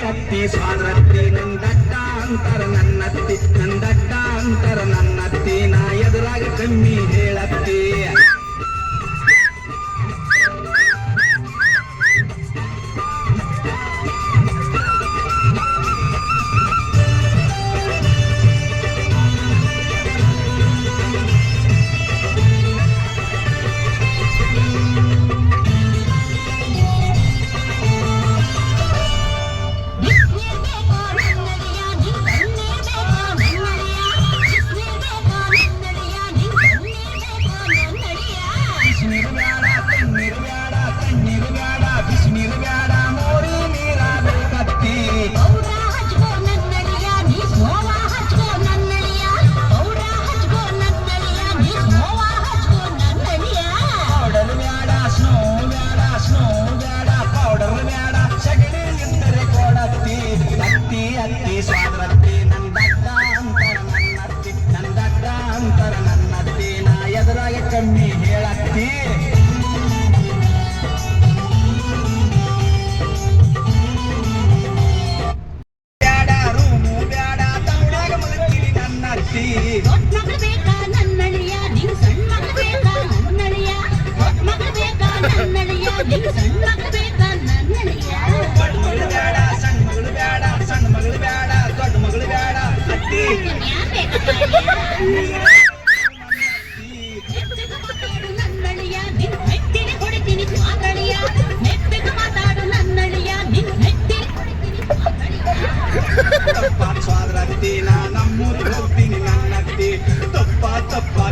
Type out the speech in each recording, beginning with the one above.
ಅತ್ತಿ ಸ್ವಾದ್ರತ್ತಿ ನಂದಡ್ಡ ಅಂತರ ನನ್ನತ್ತಿ ನಂದಡ್ಡ ಅಂತರ ನನ್ನತ್ತಿ ನಾ ಎದುರಾಗ ಕಮ್ಮಿ ಹೇಳತ್ತಿ ಸ್ವಾದ್ರತ್ತಿ ನಂದಡ್ಡ ಅಂತರ ನನ್ನತ್ತಿ ನಾ ಎದುರಾಗ ಕಮ್ಮಿ ಹೇಳತ್ತಿ ಬ್ಯಾಡ ರೂಮು ಬ್ಯಾಡ ತವಳಾಗ ಮಲಗಿರಿ ನನ್ನತ್ತಿ ಮಗಳು ಬೇಕಾ ನನ್ನಳಿಯ ನಿಂಗ್ ಸಣ್ಣ ಮಗಳು ಬೇಕಾ ನನ್ನಳಿಯ ಮಗಳು ಬೇಕಾ ನನ್ನಳಿಯ ನಿಂಗ್ ಸಣ್ಣ ಮಗಳು ಬೇಕಾ ನನ್ನಳಿಯ ದೊಡ್ಡ ಮಗಳು ಬ್ಯಾಡ ಸಣ್ಣ ಮಗಳು ಬ್ಯಾಡ ಸಣ್ಣ ಮಗಳು ಬ್ಯಾಡ ದೊಡ್ಡ ಮಗಳು ಬ್ಯಾಡ ಅತ್ತಿ ನನ್ನಳಿಯ ನಿನ್ ಮೆಟ್ಟಿಗೆ ಹೊಡಿತೀನಿ ಸ್ವಾದಳಿಯ ಮೆಟ್ಟಿಗೆ ಮಾತಾಡು ನನ್ನಳಿಯ ನಿನ್ ಮೆಟ್ಟಿಗೆ ಹೊಡಿತೀನಿ ತಪ್ಪ ಸ್ವಾದ್ರತ್ತಿ ನಾ ನಮ್ಮೂರಿಗೆ ಹೋಗ್ತೀನಿ ನನ್ನತ್ತಿ ತಪ್ಪ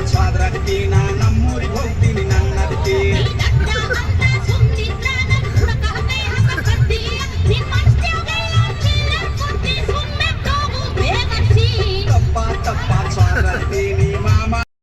ಸ್ವಾದ್ರತ್ತಿ ನಾ